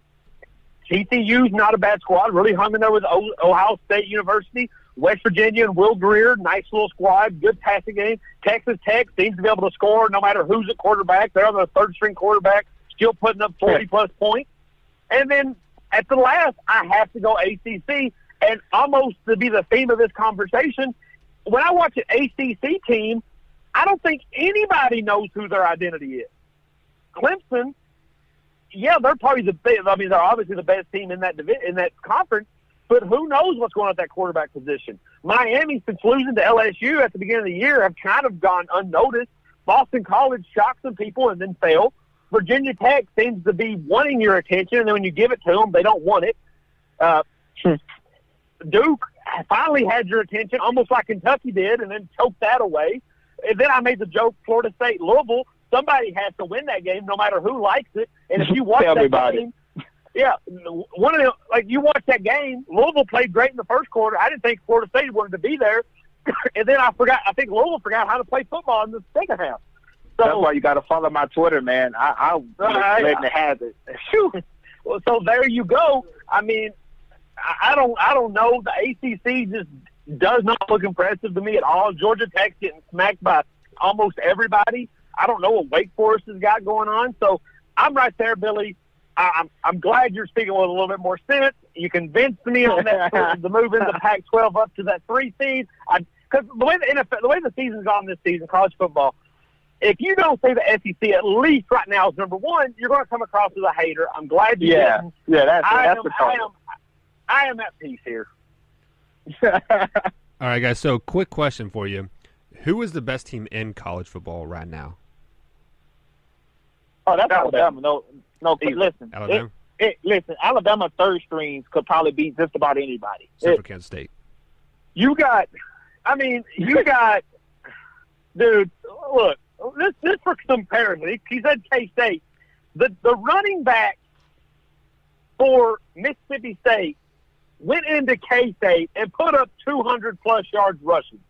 TCU's not a bad squad. Really hung in there with Ohio State University. West Virginia and Will Greer, nice little squad, good passing game. Texas Tech seems to be able to score no matter who's at quarterback. They're on the third-string quarterback, still putting up 40-plus points. And then at the last, I have to go ACC. And almost to be the theme of this conversation, when I watch an ACC team, I don't think anybody knows who their identity is. Clemson yeah, they're probably the best. I mean, they're obviously the best team in that in that conference. But who knows what's going on at that quarterback position? Miami, since losing to LSU at the beginning of the year, have kind of gone unnoticed. Boston College shocked some people and then fell. Virginia Tech seems to be wanting your attention, and then when you give it to them, they don't want it. Duke finally had your attention, almost like Kentucky did, and then choked that away. And then I made the joke, Florida State, Louisville, somebody has to win that game no matter who likes it. And if you watch that game, yeah, one of the, like, you watch that game, Louisville played great in the first quarter. I didn't think Florida State wanted to be there. And then I think Louisville forgot how to play football in the second half. So, that's why you got to follow my Twitter, man. I'll letting it have it. Well, so there you go. I mean, I don't know. The ACC just does not look impressive to me at all. Georgia Tech's getting smacked by almost everybody. I don't know what Wake Forest has got going on. So I'm right there, Billy. I'm glad you're speaking with a little bit more sense. You convinced me on that the move into the Pac-12 up to that 3 seed. Because the way the season's gone this season, college football, if you don't say the SEC at least right now is number one, you're going to come across as a hater. I'm glad you didn't. Yeah, that's the problem. I am at peace here. All right, guys. So, quick question for you: who is the best team in college football right now? Oh, that's Alabama. No. Listen, Alabama. Listen, Alabama third strings could probably beat just about anybody. Except for Kansas State. You got, dude. Look, this for comparison. He said K-State. The running back for Mississippi State went into K-State and put up 200-plus yards rushing.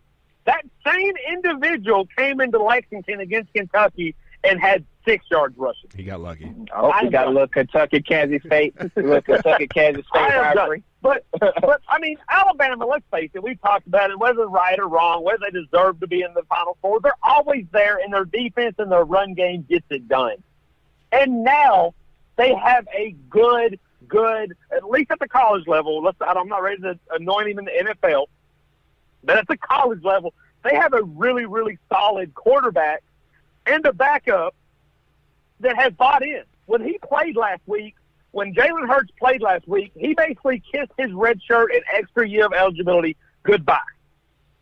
That same individual came into Lexington against Kentucky and had 6 yards rushing. He got lucky. We got a little Kentucky-Kansas State. Rivalry. But I mean, Alabama, let's face it, we've talked about it, whether right or wrong, whether they deserve to be in the Final Four, they're always there, and their defense and their run game gets it done. And now they have a good, at least at the college level, I'm not ready to anoint him in the NFL, but at the college level, they have a really, really solid quarterback and a backup that has bought in. When he played last week, when Jalen Hurts played last week, he basically kissed his red shirt and extra year of eligibility goodbye.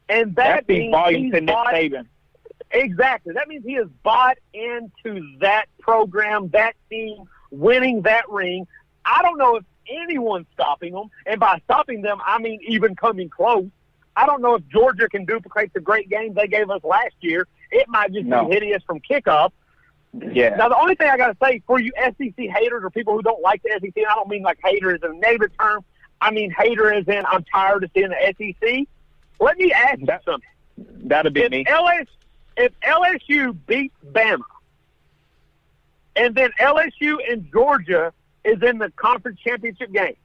And that means volume to Nick Saban. Exactly. That means he has bought into that program, that team, winning that ring. I don't know if anyone's stopping them, and by stopping them, I mean even coming close. I don't know if Georgia can duplicate the great game they gave us last year. It might just be hideous from kickoff. Yeah. Now, the only thing I got to say for you SEC haters or people who don't like the SEC, and I don't mean like hater as a negative term. I mean hater as in I'm tired of seeing the SEC. Let me ask you something. That'll be me. If LSU beats Bama, and then LSU and Georgia is in the conference championship game,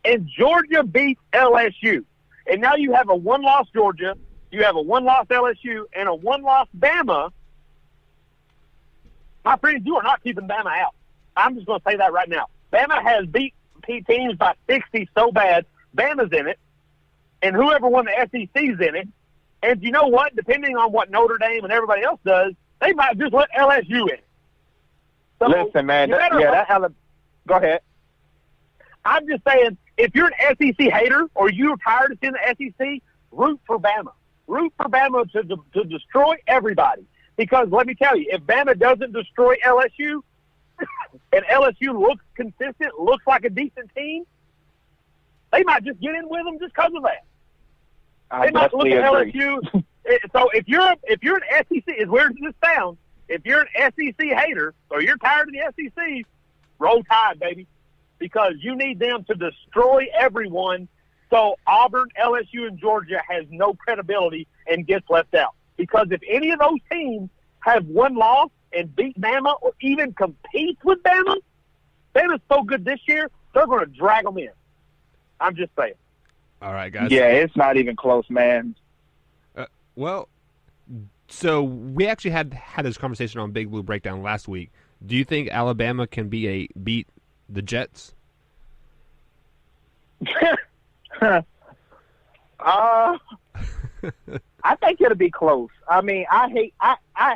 and Georgia beats LSU, and now you have a one-loss Georgia, you have a one-loss LSU, and a one-loss Bama, my friends, you are not keeping Bama out. I'm just going to say that right now. Bama has beat teams by 60 so bad, Bama's in it, and whoever won the SEC's in it. And you know what? Depending on what Notre Dame and everybody else does, they might just let LSU in. So listen, man. Go ahead. I'm just saying, if you're an SEC hater or you're tired of seeing the SEC, root for Bama. Root for Bama to destroy everybody. Because let me tell you, if Bama doesn't destroy LSU and LSU looks consistent, looks like a decent team, they might just get in with them just because of that. They might look at LSU. So if you're an SEC, as weird as this sounds, if you're an SEC hater or you're tired of the SEC, roll Tide, baby, because you need them to destroy everyone. So Auburn, LSU, and Georgia has no credibility and gets left out. Because if any of those teams have one loss and beat Bama or even compete with Bama, Bama's so good this year, they're going to drag them in. I'm just saying. All right, guys. Yeah, it's not even close, man. Well, so we actually had this conversation on Big Blue Breakdown last week. Do you think Alabama can beat the Jets? I think it'll be close. I mean, I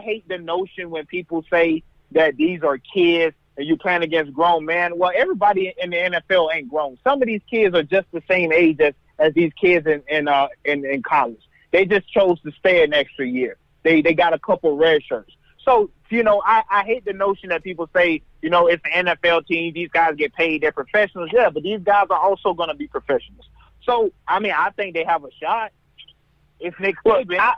hate the notion when people say that these are kids and you're playing against grown men. Well, everybody in the NFL ain't grown. Some of these kids are just the same age as these kids in college. They just chose to stay an extra year. They got a couple red shirts. So, I hate the notion that people say, it's the NFL team. These guys get paid. They're professionals. Yeah, but these guys are also going to be professionals. So, I think they have a shot. If Nick Saban,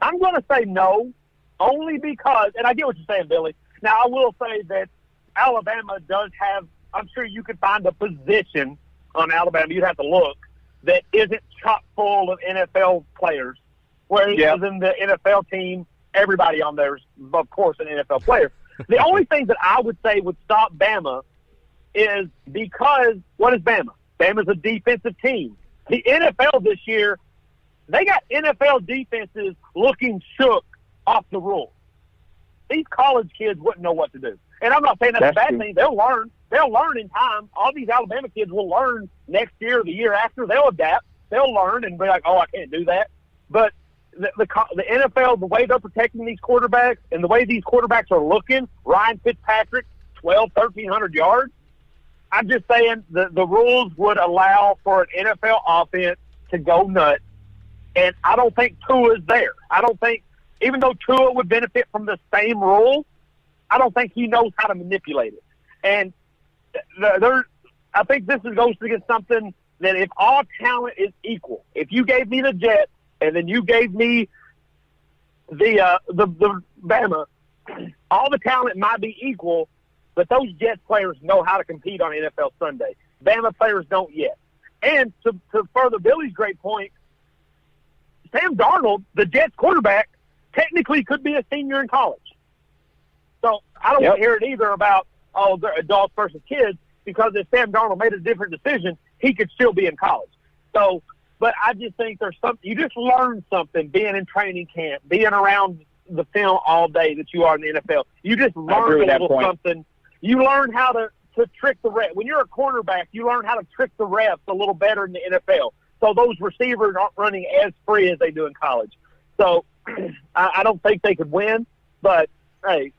I'm going to say no, only because, and I get what you're saying, Billy. Now, I will say that Alabama does have, I'm sure you could find a position on Alabama, you'd have to look, that isn't chock full of NFL players. Whereas in the NFL team, everybody on there is, of course, an NFL player. The only thing that I would say would stop Bama is because, what is Bama? Bama's a defensive team. The NFL this year, they got NFL defenses looking shook off the rules. These college kids wouldn't know what to do. And I'm not saying that's a bad thing. They'll learn. They'll learn in time. All these Alabama kids will learn next year or the year after. They'll adapt. They'll learn and be like, oh, I can't do that. But the NFL, the way they're protecting these quarterbacks and the way these quarterbacks are looking, Ryan Fitzpatrick, 1,300 yards, I'm just saying the rules would allow for an NFL offense to go nuts. And I don't think Tua is there. I don't think, even though Tua would benefit from the same rule, I don't think he knows how to manipulate it. And I think this goes against something that if all talent is equal, if you gave me the Jets and then you gave me the Bama, all the talent might be equal, but those Jets players know how to compete on NFL Sunday. Bama players don't yet. And to further Billy's great point, Sam Darnold, the Jets quarterback, technically could be a senior in college. So I don't want to hear it either about, they're adults versus kids, because if Sam Darnold made a different decision, he could still be in college. So, but I just think there's something, you just learn something being in training camp, being around the film all day that you are in the NFL. You just learn a little something. You learn how to trick the ref. When you're a cornerback, you learn how to trick the refs a little better in the NFL. So those receivers aren't running as free as they do in college. So I don't think they could win, but hey,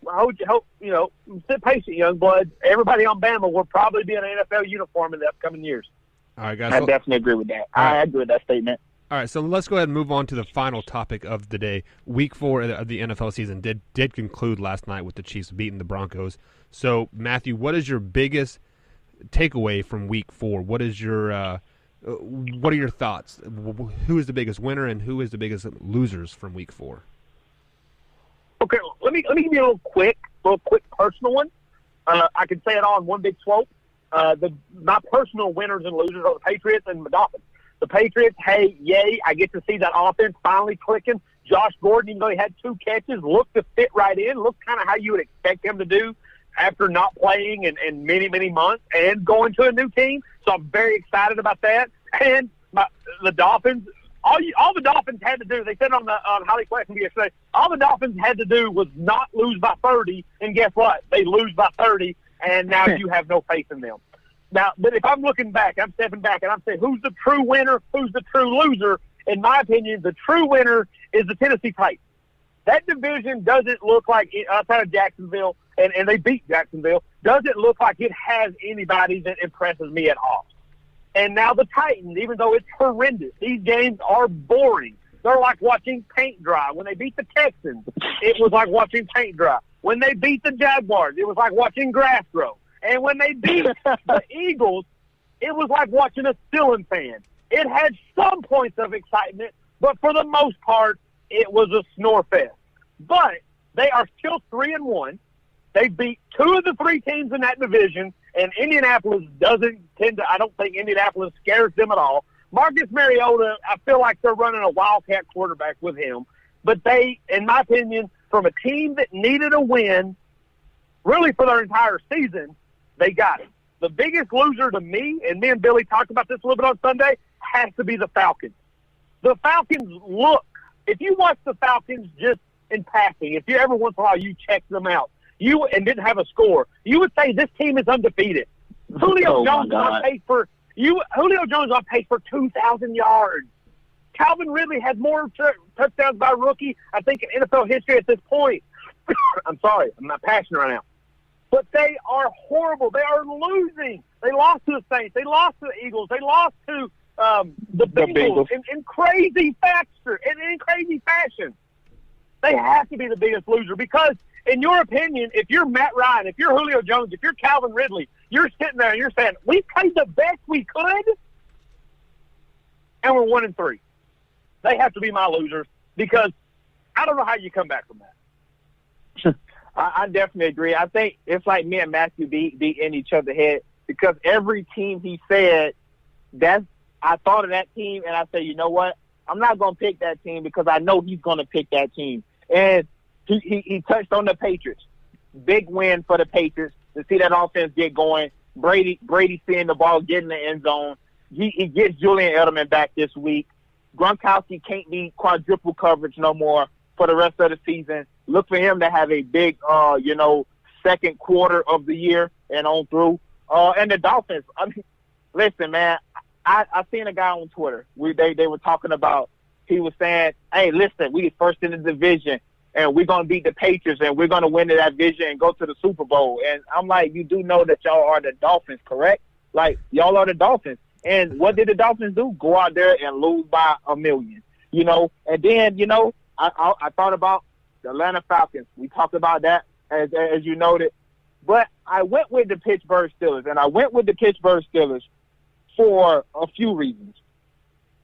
I hope sit patient, young blood. Everybody on Bama will probably be in an NFL uniform in the upcoming years. All right, guys. I definitely agree with that. I agree with that statement. All right, so let's go ahead and move on to the final topic of the day. Week 4 of the NFL season did conclude last night with the Chiefs beating the Broncos. So, Matthew, what is your biggest takeaway from Week 4? What are your thoughts? Who is the biggest winner and who is the biggest losers from Week 4? Okay, let me give you a little quick personal one. I can say it all in one big swope. My personal winners and losers are the Patriots and the Dolphins. The Patriots, hey, yay, I get to see that offense finally clicking. Josh Gordon, even though he had 2 catches, looked to fit right in, looked kind of how you would expect him to do after not playing in many, many months and going to a new team. So I'm very excited about that. And the Dolphins, all the Dolphins had to do, they said on Holly Flash yesterday, all the Dolphins had to do was not lose by 30, and guess what? They lose by 30, and now you have no faith in them. Now, but if I'm looking back, I'm stepping back, and I'm saying, who's the true winner, who's the true loser? In my opinion, the true winner is the Tennessee Titans. That division doesn't look like, outside of Jacksonville, and they beat Jacksonville, doesn't look like it has anybody that impresses me at all. And now the Titans, even though it's horrendous, these games are boring. They're like watching paint dry. When they beat the Texans, it was like watching paint dry. When they beat the Jaguars, it was like watching grass grow. And when they beat the Eagles, it was like watching a ceiling fan. It had some points of excitement, but for the most part, it was a snore fest. But they are still 3-1. They beat 2 of the 3 teams in that division, and Indianapolis doesn't tend to – I don't think Indianapolis scares them at all. Marcus Mariota, I feel like they're running a Wildcat quarterback with him. But they, in my opinion, from a team that needed a win, really for their entire season, they got it. The biggest loser to me, and me and Billy talked about this a little bit on Sunday, has to be the Falcons. The Falcons look – if you watch the Falcons just in passing, if you every once in a while you check them out, and didn't have a score, you would say this team is undefeated. Julio Jones on pace for 2,000 yards. Calvin Ridley has more touchdowns by rookie, I think, in NFL history at this point. I'm sorry, I'm not passionate right now. but they are horrible. They are losing. They lost to the Saints. They lost to the Eagles. They lost to the Bengals in crazy fashion. They have to be the biggest loser because, in your opinion, if you're Matt Ryan, if you're Julio Jones, if you're Calvin Ridley, you're sitting there and you're saying, we played the best we could, and we're 1-3. They have to be my losers because I don't know how you come back from that. I definitely agree. I think it's like me and Matthew beating each other's head because every team he said, I thought of that team, and I said, you know what? I'm not going to pick that team because I know he's going to pick that team. And he touched on the Patriots. Big win for the Patriots to see that offense get going. Brady seeing the ball get in the end zone. He gets Julian Edelman back this week. Gronkowski can't be quadruple coverage no more for the rest of the season. Look for him to have a big, second quarter of the year and on through. And the Dolphins, I mean, listen, man, I seen a guy on Twitter. They were talking about, he was saying, hey, listen, we first in the division, and we're going to beat the Patriots, and we're going to win that division and go to the Super Bowl. And I'm like, you do know that y'all are the Dolphins, correct? Like, y'all are the Dolphins. And what did the Dolphins do? Go out there and lose by 1 million, And then, I thought about the Atlanta Falcons. We talked about that, as you noted. But I went with the Pittsburgh Steelers, and I went with the Pittsburgh Steelers for a few reasons.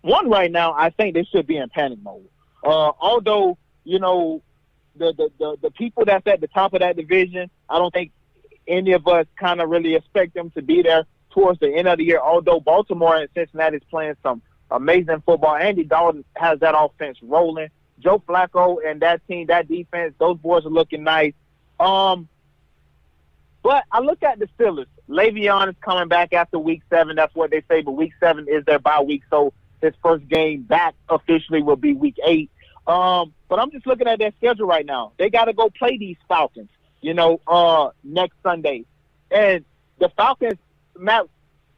One, right now, I think they should be in panic mode. Although, the people that's at the top of that division, I don't think any of us kind of really expect them to be there towards the end of the year, although Baltimore and Cincinnati is playing some amazing football. Andy Dalton has that offense rolling. Joe Flacco and that team, that defense, those boys are looking nice. But I look at the Steelers. Le'Veon is coming back after Week 7. That's what they say, but Week 7 is their bye week, so his first game back officially will be Week 8. But I'm just looking at their schedule right now. They got to go play these Falcons, next Sunday. And the Falcons, Matt,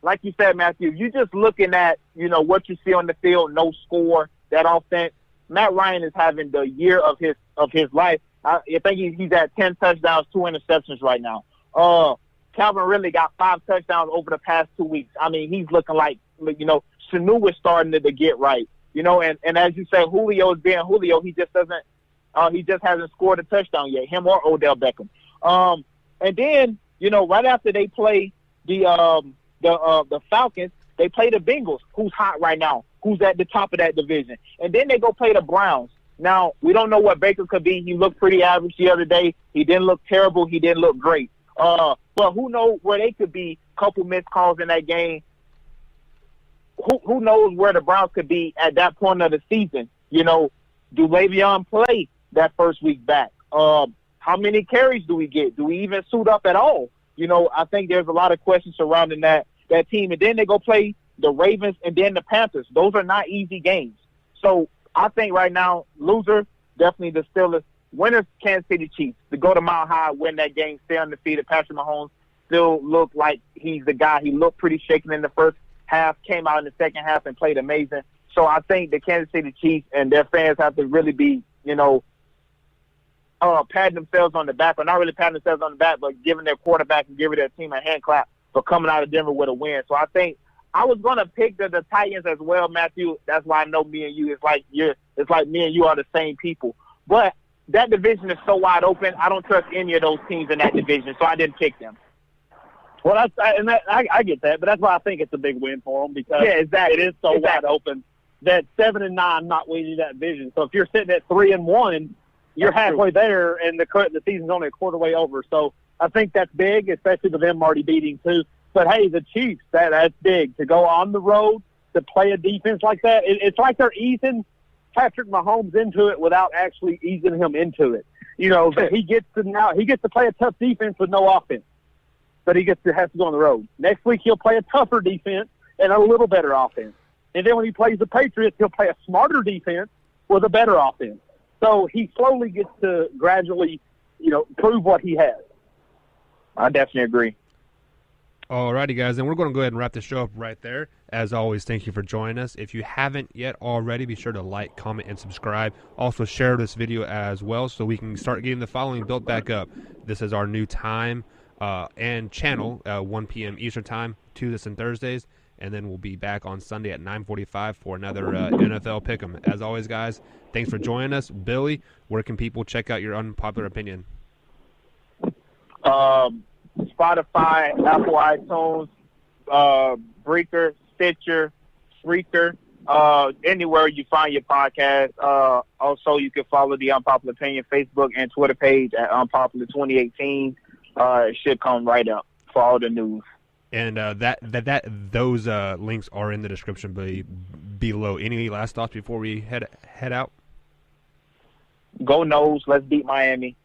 like you said, Matthew, you're just looking at, what you see on the field, no score, that offense. Matt Ryan is having the year of his life. I think he's at 10 touchdowns, 2 interceptions right now. Calvin Ridley got 5 touchdowns over the past 2 weeks. I mean, he's looking like, Sanu is starting to get right. And as you say, Julio is being Julio. He just hasn't scored a touchdown yet, him or Odell Beckham. And then, right after they play the Falcons, they play the Bengals, who's hot right now, who's at the top of that division. And then they go play the Browns. Now, we don't know what Baker could be. He looked pretty average the other day. He didn't look terrible. He didn't look great. But who knows where they could be, couple missed calls in that game. Who knows where the Browns could be at that point of the season? Do Le'Veon play that first week back? How many carries do we get? Do we even suit up at all? I think there's a lot of questions surrounding that team. And then they go play the Ravens and then the Panthers. Those are not easy games. So I think right now, loser, definitely the Steelers. Winners, Kansas City Chiefs. To go to Mile High, win that game, stay undefeated. Patrick Mahomes still looked like he's the guy. He looked pretty shaken in the first half, came out in the second half and played amazing. So I think the Kansas City Chiefs and their fans have to really be, patting themselves on the back, or not really patting themselves on the back, but giving their quarterback and giving their team a hand clap for coming out of Denver with a win. So I think I was going to pick the Titans as well, Matthew. That's why I know me and you. It's like me and you are the same people. But that division is so wide open. I don't trust any of those teams in that division, so I didn't pick them. Well, I get that, but that's why I think it's a big win for them because it is so wide open that 7-9 not winning that division. So if you're sitting at 3-1, you're halfway there, and the season's only a quarter way over. So I think that's big, especially with them already beating too. But hey, the Chiefs, that's big to go on the road to play a defense like that. It's like they're easing Patrick Mahomes into it without actually easing him into it. He gets to play a tough defense with no offense. But he has to go on the road. Next week, he'll play a tougher defense and a little better offense. And then when he plays the Patriots, he'll play a smarter defense with a better offense. So he slowly gets to gradually, prove what he has. I definitely agree. All righty, guys, and we're going to go ahead and wrap the show up right there. As always, thank you for joining us. If you haven't yet already, be sure to like, comment, and subscribe. Also, share this video as well so we can start getting the following built back up. This is our new time. and channel, 1 p.m. Eastern Time, Tuesdays and Thursdays. And then we'll be back on Sunday at 9:45 for another NFL Pick'em. As always, guys, thanks for joining us. Billy, where can people check out your unpopular opinion? Spotify, Apple iTunes, Breaker, Stitcher, Spreaker, anywhere you find your podcast. Also, you can follow the Unpopular Opinion Facebook and Twitter page at Unpopular 2018. It should come right up for all the news. And those links are in the description below. Any last thoughts before we head out? Go Noles. Let's beat Miami.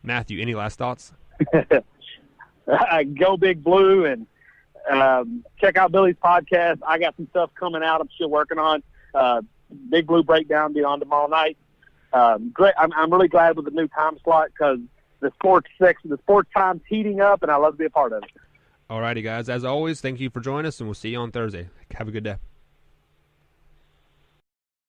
Matthew, any last thoughts? Go Big Blue, and check out Billy's podcast. I got some stuff coming out I'm still working on. Big Blue Breakdown be on tomorrow night. Great. I'm really glad with the new time slot because the sports time's heating up, and I love to be a part of it. All righty, guys. As always, thank you for joining us, and we'll see you on Thursday. Have a good day.